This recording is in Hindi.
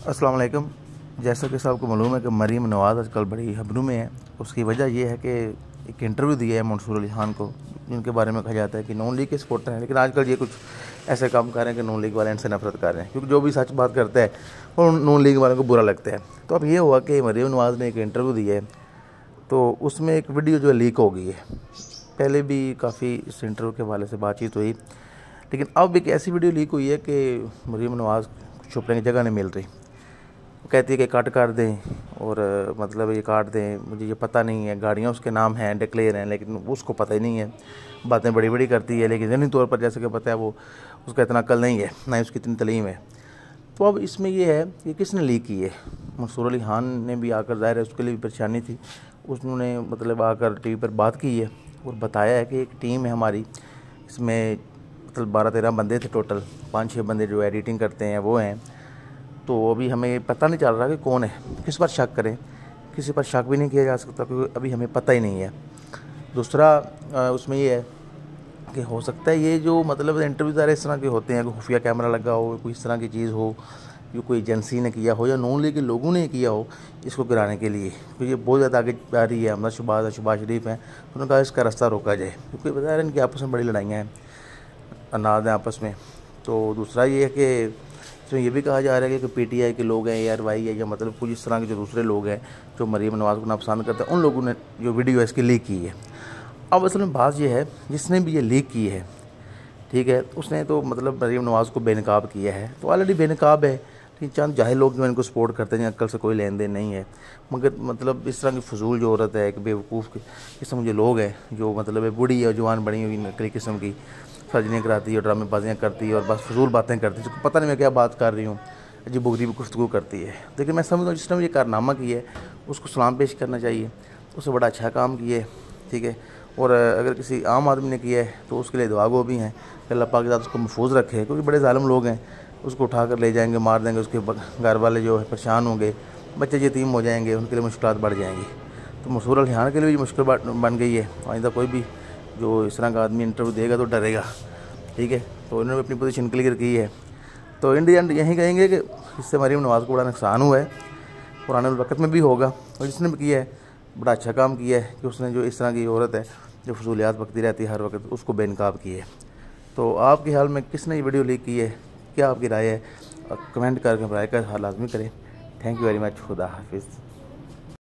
अस्सलाम वालेकुम। जैसा कि सबको मालूम है कि मरीम नवाज़ आजकल बड़ी हबनू में है। उसकी वजह यह है कि एक इंटरव्यू दिया है मंसूर अली खान को, जिनके बारे में कहा जाता है कि नून लीग के सपोर्टर हैं, लेकिन आजकल ये कुछ ऐसे काम कर रहे हैं कि नून लीग वाले इनसे नफरत कर रहे हैं, क्योंकि जो भी सच बात करता है वो नून लीग वालों को बुरा लगता है। तो अब ये हुआ कि मरीम नवाज़ ने एक इंटरव्यू दिया है, तो उसमें एक वीडियो जो है लीक हो गई है। पहले भी काफ़ी इस इंटरव्यू के हवाले से बातचीत हुई, लेकिन अब एक ऐसी वीडियो लीक हुई है कि मरीम नवाज़ छुपने की जगह नहीं मिल रही। वो कहती है कि कट कर दें, और मतलब ये काट दें, मुझे ये पता नहीं है, गाड़ियाँ उसके नाम हैं, डिक्लेयर हैं, लेकिन उसको पता ही नहीं है। बातें बड़ी बड़ी करती है, लेकिन ज़हनी तौर पर जैसे कि पता है वो उसका इतना अक्ल नहीं है, ना ही उसकी इतनी तलीम है। तो अब इसमें ये है कि किसने लीक की है। मंसूर अली खान ने भी आकर, ज़ाहिर है उसके लिए भी परेशानी थी, उसने मतलब आकर टीवी पर बात की है और बताया है कि एक टीम है हमारी, इसमें मतलब 12-13 बंदे थे टोटल, 5-6 बंदे जो एडिटिंग करते हैं वो हैं। तो अभी हमें पता नहीं चल रहा कि कौन है, किस पर शक करें। किसी पर शक भी नहीं किया जा सकता, क्योंकि अभी हमें पता ही नहीं है। दूसरा उसमें ये है कि हो सकता है ये जो मतलब इंटरव्यू सारे इस तरह के होते हैं, कोई खुफिया कैमरा लगा हो, कोई इस तरह की चीज़ हो, जो कोई एजेंसी ने किया हो या नून लीग के लोगों ने किया हो इसको गिराने के लिए, क्योंकि ये बहुत ज़्यादा आगे आ रही है। अहमद शहबाज शरीफ हैं, उन्होंने कहा इसका रास्ता रोका जाए, क्योंकि बता रहे हैं इनकी आपस में बड़ी लड़ाइयाँ हैं, अनाज हैं आपस में। तो दूसरा ये है कि इसमें ये भी कहा जा रहा है कि पीटीआई के लोग हैं, ARY है, या मतलब कुछ इस तरह के जो दूसरे लोग हैं जो मरीम नवाज़ को नापसंद करते हैं, उन लोगों ने जो वीडियो है इसकी लीक की है। अब असल में बात ये है, जिसने भी ये लीक की है, ठीक है, उसने तो मतलब मरीम नवाज़ को बेनकाब किया है, तो ऑलरेडी बेनकाब है। लेकिन चंद जाहिल लोग जो इनको सपोर्ट करते हैं, अक्ल से कोई लेन देन नहीं है, मगर मतलब इस तरह की फजूल जो औरत है, एक बेवकूफ़ किस्म जो लोग हैं, जो मतलब बूढ़ी है, जवान बनी हुई नकली किस्म की, सर्जरियाँ कराती है और ड्रामेबाजियाँ करती है और बस फजूल बातें करती है, जिसको पता नहीं मैं क्या बात कर रही हूँ, अजीब गरीब गुफ्तगू करती है। लेकिन मैं समझता हूँ जिसने ये कारनामा किया है उसको सलाम पेश करना चाहिए, उसने बड़ा अच्छा काम किया है, ठीक है। और अगर किसी आम आदमी ने किया है तो उसके लिए दुआ गो भी हैं कि अल्लाह पाक के साथ उसको महफूज रखे, क्योंकि बड़े ज़ालिम लोग हैं, उसको उठा कर ले जाएंगे, मार देंगे, उसके घर वाले जो है परेशान होंगे, बच्चे यतीम हो जाएंगे, उनके लिए मुश्किलात बढ़ जाएंगी। तो मंसूर अली खान के लिए भी मुश्किल बन गई है। आइंदा कोई भी जो इस तरह का आदमी इंटरव्यू देगा तो डरेगा, ठीक है। तो इन्होंने अपनी पोजीशन क्लियर की है। तो इन दी एंड यही कहेंगे कि इससे मरीम नवाज़ को बड़ा नुकसान हुआ है, पुराने वक्त में भी होगा, और जिसने भी किया है बड़ा अच्छा काम किया है कि उसने जो इस तरह की औरत है जो फजूलियात बकती रहती है हर वक्त, उसको बेनकाब की है। तो आपके ख्याल में किसने ये वीडियो लीक की है, क्या आपकी राय है? कमेंट करके राय का लाजमी करें। Thank you very much. खुदा हाफिज़।